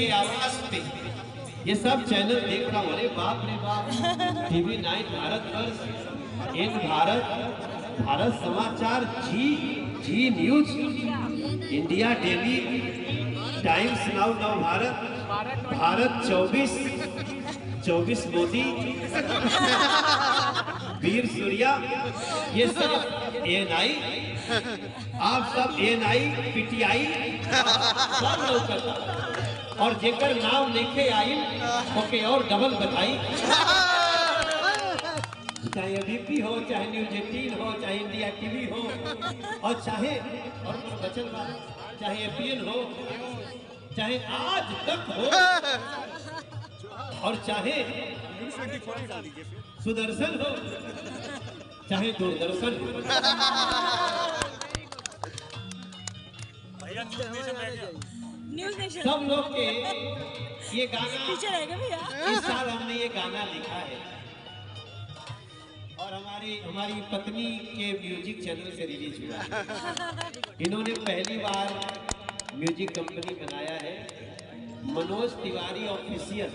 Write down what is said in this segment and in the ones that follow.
के आवाज पे ये सब चैनल देख रहा हूँ, अरे बाप रे बाप, टीवी 9 भारतवर्ष, इन Bharat Samachar, Zee News, India Daily, Times Now Bharat 24 Modi, Veer Surya, ये सब ANI, आप सब ANI PTI सब लोग करता, और जेकर नाम लेके आई ओके और डबल बताई, चाहे ABP हो, चाहे न्यूज 18 हो, चाहे इंडिया TV हो, और चाहे और कुछ बचल बा, चाहे APN हो, चाहे आज तक हो, और चाहे सुदर्शन हो, चाहे दूरदर्शन हो, सब लोग के ये गाना इस साल हमने ये गाना लिखा है, और हमारी पत्नी के म्यूजिक चैनल से रिलीज हुआ है। इन्होंने पहली बार म्यूजिक कंपनी बनाया है, मनोज तिवारी ऑफिशियल,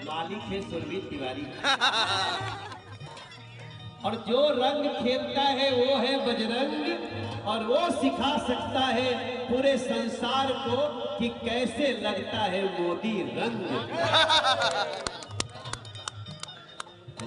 मालिक है सुरभि तिवारी, और जो रंग खेलता है वो है बजरंग, और वो सिखा सकता है पूरे संसार को कि कैसे लगता है मोदी रंग।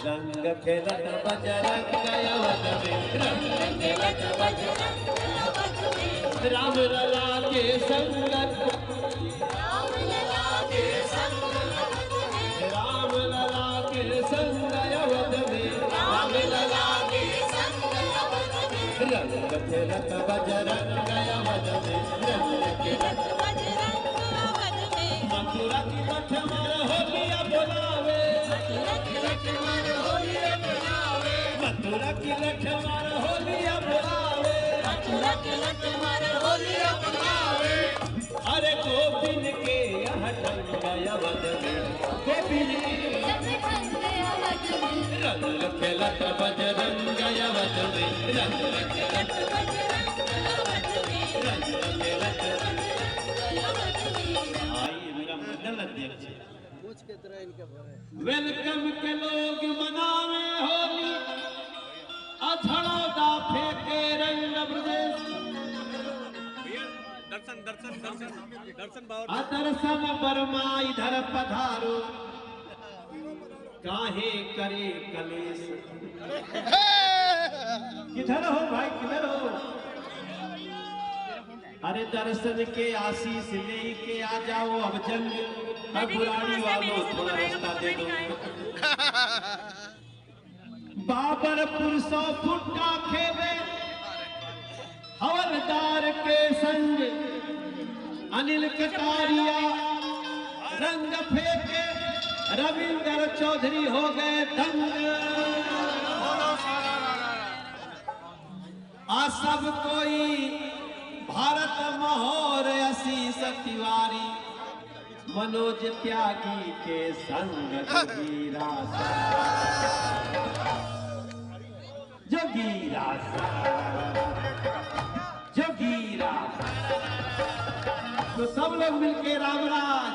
रंग खेलत बजरंग अवध में, रंग खेलत बजरंग अवध में, राम लला के संग, राम लला के संग अवध में, राम लला के संग अवध में, रंग खेलत बजरंग अवध में, रंग खेलत बजरंग अवध में, मथुरा की लक्ष्मण होलिया बुलावे, मथुरा की लक्ष्मण होलिया बुलावे, मथुरा की लक्ष्मण होलिया बुलावे, मथुरा की लक्ष्मण होलिया बुलावे, अरे गोविंद के यह ढंग अवध में, गोविंद के रंग खेलत बजरंग अवध में, रंग खेलत बजरंग अवध में, रंग खेलत बजरंग अवध में। आइए मेरा मंडल अध्यक्ष वेलकम के लोग मनावे होली, अछड़ौदा फेंके रंग ब्रजेश, दर्शन बर्मा इधर पधारो, काहे करे कलेश। किधर हो भाई, किधर हो? अरे दर्शन के आशीष लेके आ जाओ, अब जंग बुराड़ी वालों थोड़ा रास्ता दे दो। बाबरपुर 100 फुट्टा खेले हवलदार के संग, अनिल कटारिया रंग फेंके, रविंद्र चौधरी हो गए दंग, आ सब कोई भारत महोर आशीष तिवारी, मनोज त्यागी के संग जोगीरा जोगीरा, तो सब लोग मिलके रामराज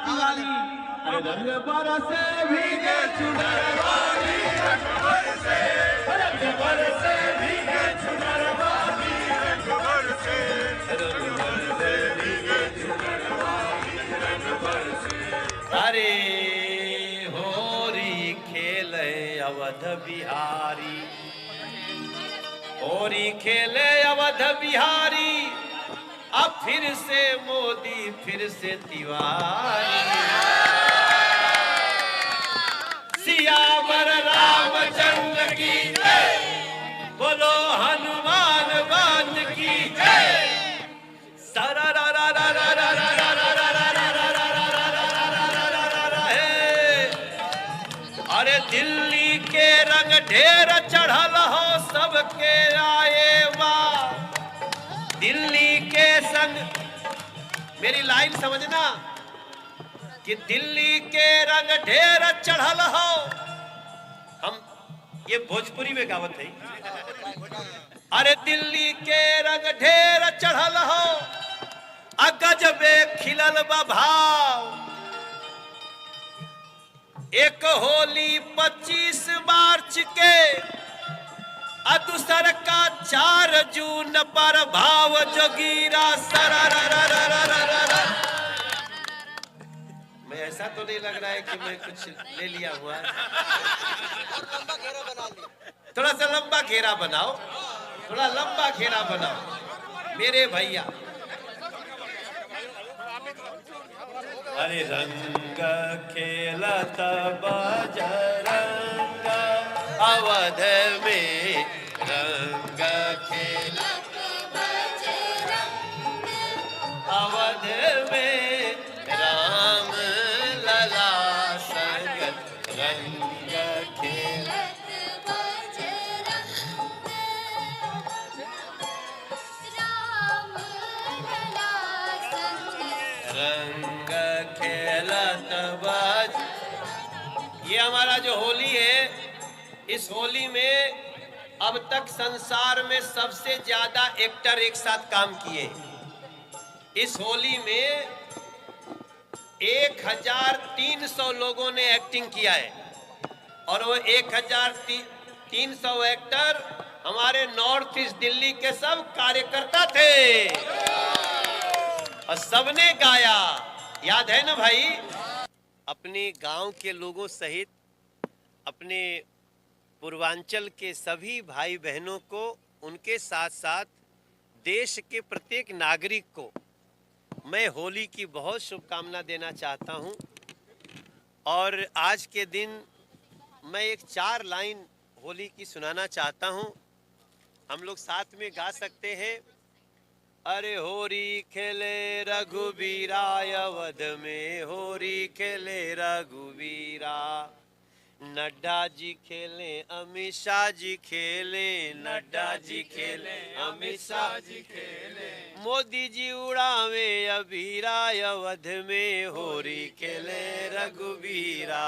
तिवारी, अरे रंग बरसे भीगे चुनरवाली, रंग बरसे भीगे चुनरवाली, रंग बरसे भीगे चुनरवाली, रंग बरसे। अरे होरी खेले अवध बिहारी, होरी खेले अवध बिहारी, अब फिर से मोदी फिर से तिवारी, सियावर रामचंद्र की जय, बोलो हनुमान बान की जय, सारा रा रा रा रा रा रा रा रा रा रा रा रा रा है। अरे दिल्ली के रंग ढेर चढ़ल हो सबके आए वाह, दिल्ली के संग, मेरी लाइन समझना कि दिल्ली के रंग ढेर चढ़ल हो, हम ये भोजपुरी में गावत है, अरे दिल्ली के रंग ढेर चढ़ल हो, गजबे खिलल बा भाव, एक होली 25 मार्च के दूसर का 4 जून पर भाव जोगीरा सरारा। मैं ऐसा तो नहीं लग रहा है कि मैं कुछ ले लिया हुआ है। थोड़ा सा लंबा घेरा बनाओ, थोड़ा लंबा घेरा बनाओ मेरे भैया। अरे रंग खेलत बजरंग अवध में, रंग खेलत बजरंग अवध में, राम लला संग रंग खेलत बजरंग, राम लला संग रंग खेलत बज। ये हमारा जो होली है, इस होली में अब तक संसार में सबसे ज्यादा एक्टर एक साथ काम किए। इस होली में 1300 लोगों ने एक्टिंग किया है और वो 1300 एक्टर हमारे नॉर्थ ईस्ट दिल्ली के सब कार्यकर्ता थे और सबने गाया। याद है ना भाई? अपने गांव के लोगों सहित अपने पूर्वांचल के सभी भाई बहनों को, उनके साथ साथ देश के प्रत्येक नागरिक को मैं होली की बहुत शुभकामना देना चाहता हूं। और आज के दिन मैं एक 4 लाइन होली की सुनाना चाहता हूं। हम लोग साथ में गा सकते हैं। अरे होरी खेले रघुबीरा अवध में, होरी खेले रघुबीरा, नड्डा जी खेले अमित शाह जी खेले, नड्डा जी खेले अमित शाह जी खेले, मोदी जी उड़ावे अबीरा अवध में, होरी खेले रघुबीरा।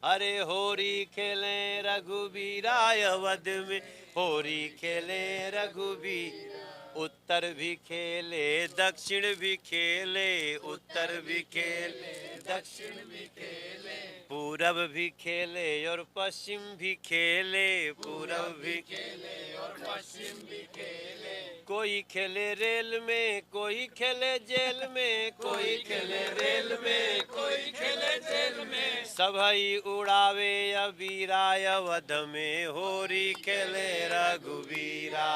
अरे होरी खेले रघुबीरा अवध में, होरी खेले रघुबीरा, उत्तर भी खेले दक्षिण भी खेले, उत्तर भी खेले दक्षिण भी खेले, पूरब भी खेले और पश्चिम भी खेले, पूरब भी खेले और पश्चिम भी खेले, कोई खेले रेल में, कोई खेले जेल में, कोई खेले रेल में, कोई खेले जेल में, सबई उड़ावे अबीरा अवध में, होरी खेले रघुबीरा।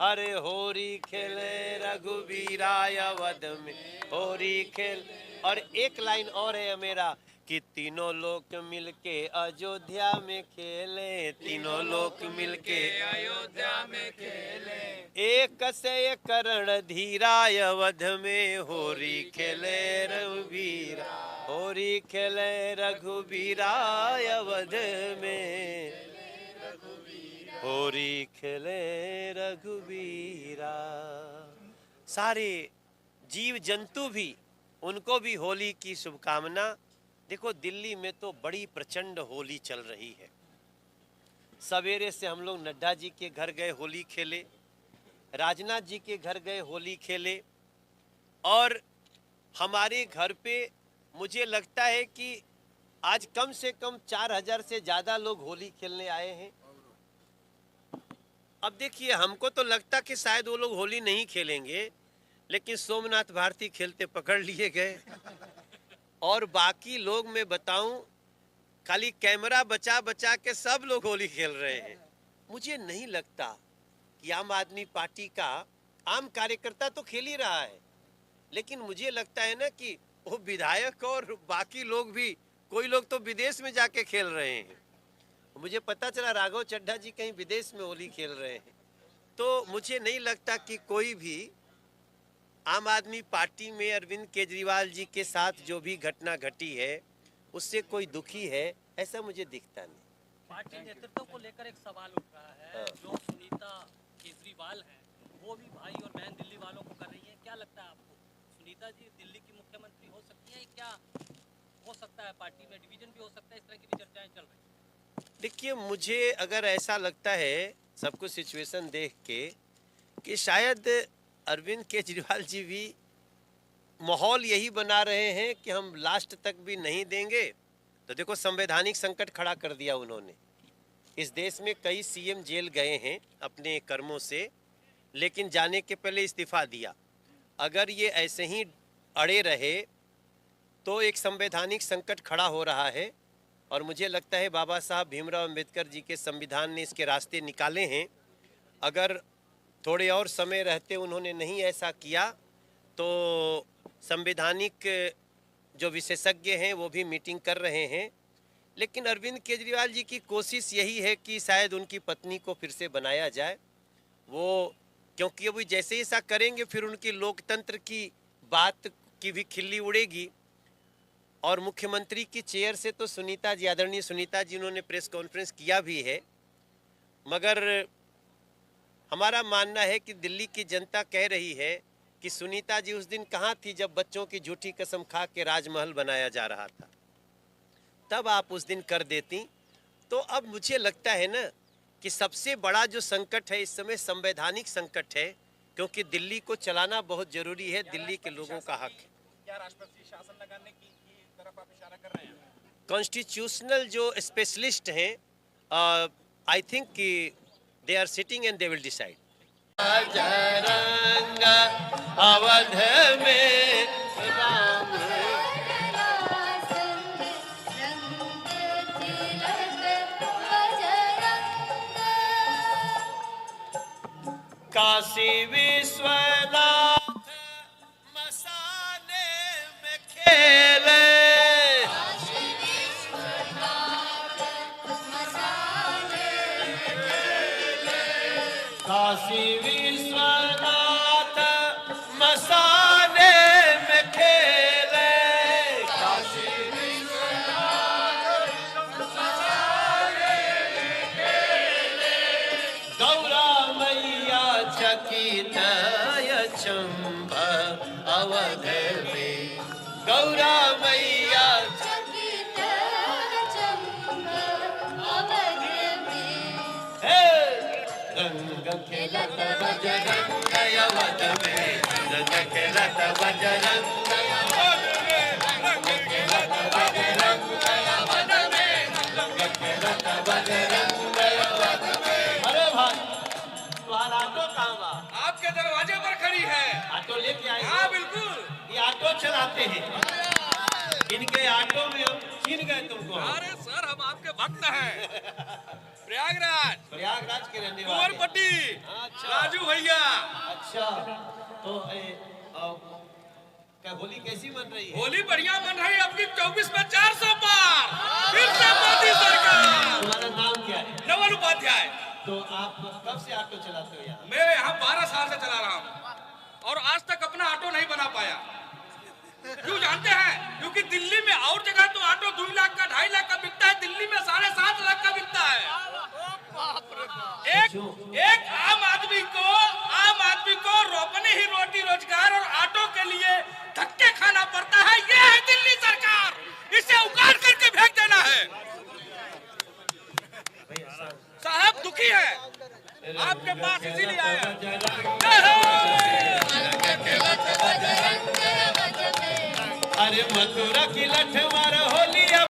अरे होरी खेले रघुबीरा अवध में, होरी खेल। और एक लाइन और है मेरा कि तीनों लोग मिलके अयोध्या में खेले, तीनों लोग मिलके अयोध्या में खेले, एक से एक करण धीरा अवध में, होरी खेले रघुबीरा, होरी खेले रघुबीरा अवध में, होरी खेले रघुबीरा। सारे जीव जंतु भी, उनको भी होली की शुभकामना। देखो दिल्ली में तो बड़ी प्रचंड होली चल रही है। सवेरे से हम लोग नड्डा जी के घर गए, होली खेले, राजनाथ जी के घर गए, होली खेले, और हमारे घर पे मुझे लगता है कि आज कम से कम 4000 से ज़्यादा लोग होली खेलने आए हैं। अब देखिए, हमको तो लगता कि शायद वो लोग होली नहीं खेलेंगे, लेकिन सोमनाथ भारती खेलते पकड़ लिए गए। और बाकी लोग मैं बताऊं, खाली कैमरा बचा बचा के सब लोग होली खेल रहे हैं। मुझे नहीं लगता कि आम आदमी पार्टी का आम कार्यकर्ता तो खेल ही रहा है, लेकिन मुझे लगता है ना कि वो विधायक और बाकी लोग भी, कोई लोग तो विदेश में जाके खेल रहे हैं। मुझे पता चला राघव चड्ढा जी कहीं विदेश में होली खेल रहे हैं। तो मुझे नहीं लगता कि कोई भी आम आदमी पार्टी में अरविंद केजरीवाल जी के साथ जो भी घटना घटी है उससे कोई दुखी है, ऐसा मुझे दिखता नहीं। पार्टी नेतृत्व को लेकर एक सवाल उठ रहा है। जो सुनीता केजरीवाल है वो भी भाई और बहन दिल्ली वालों को कर रही है। क्या लगता है आपको, सुनीता जी दिल्ली की मुख्यमंत्री हो सकती है? क्या हो सकता है पार्टी में डिवीजन भी हो सकता है? इस तरह की भी चर्चाएं चल रही है। देखिए, मुझे अगर ऐसा लगता है सब कुछ सिचुएशन देख के कि शायद अरविंद केजरीवाल जी भी माहौल यही बना रहे हैं कि हम लास्ट तक भी नहीं देंगे। तो देखो, संवैधानिक संकट खड़ा कर दिया उन्होंने। इस देश में कई सीएम जेल गए हैं अपने कर्मों से, लेकिन जाने के पहले इस्तीफा दिया। अगर ये ऐसे ही अड़े रहे तो एक संवैधानिक संकट खड़ा हो रहा है, और मुझे लगता है बाबा साहब भीमराव अंबेडकर जी के संविधान ने इसके रास्ते निकाले हैं। अगर थोड़े और समय रहते उन्होंने नहीं ऐसा किया तो संवैधानिक जो विशेषज्ञ हैं वो भी मीटिंग कर रहे हैं। लेकिन अरविंद केजरीवाल जी की कोशिश यही है कि शायद उनकी पत्नी को फिर से बनाया जाए। वो क्योंकि अभी जैसे ही ऐसा करेंगे फिर उनकी लोकतंत्र की बात की भी खिल्ली उड़ेगी। और मुख्यमंत्री की चेयर से तो सुनीता जी, आदरणीय सुनीता जी, उन्होंने प्रेस कॉन्फ्रेंस किया भी है। मगर हमारा मानना है कि दिल्ली की जनता कह रही है कि सुनीता जी उस दिन कहाँ थी जब बच्चों की झूठी कसम खा के राजमहल बनाया जा रहा था, तब आप उस दिन कर देती। तो अब मुझे लगता है ना कि सबसे बड़ा जो संकट है इस समय संवैधानिक संकट है, क्योंकि दिल्ली को चलाना बहुत जरूरी है, दिल्ली के लोगों का हक है। क्या राष्ट्रपति शासन लगाने की तरफ आप इशारा कर रहे हैं? कॉन्स्टिट्यूशनल जो स्पेशलिस्ट हैं, आई थिंक कि they are sitting and they will decide. Awadh में राम काशी विश्वनाथ मसाने में खेले, काशी विश्वनाथ मसाने में खेले, काशी विश्वनाथ मसाने में खेले, गौरा मैया चकित अचंभ अवध में, गौरा मैया चकित अचंभ अवध में, रंग खेलत बजरंग अवध में, रंग खेलत बजरंग अवध में, रंग खेलत बजरंग अवध में, रंग खेलत बजरंग अवध में। अरे भाई, तुम्हारा ऑटो कहाँ बा? आपके दरवाजे पर खड़ी है। ऑटो लेके आए? हाँ बिल्कुल। ये ऑटो चलाते हैं, इनके ऑटो में हम छीन गए तुमको। अरे सर, हम आपके भक्त हैं। प्रयागराज, प्रयागराज के रहने वाले। कुंवरपट्टी, अच्छा। राजू भैया। अच्छा, तो क्या होली कैसी मन रही है? होली बढ़िया बन रही है। आपकी 24 में 400 पार, फिर से मोदी सरकार। तुम्हारा नाम क्या है? नवल उपाध्याय। तो आप कब से ऑटो चलाते हो यहाँ? मैं यहाँ 12 साल से चला रहा हूँ और आज तक अपना ऑटो नहीं बना पाया। क्यों जानते हैं? क्योंकि दिल्ली में और जगह तो ऑटो 2 लाख का 2.5 लाख का बिकता है, दिल्ली में 7.5 लाख का बिकता है। एक आम आदमी को अपनी ही रोटी रोजगार और ऑटो के लिए धक्के खाना पड़ता है। ये है दिल्ली सरकार, इसे उखाड़ करके फेंक देना है। साहब दुखी है, आपके पास इसीलिए आया। अरे मथुरा की लठ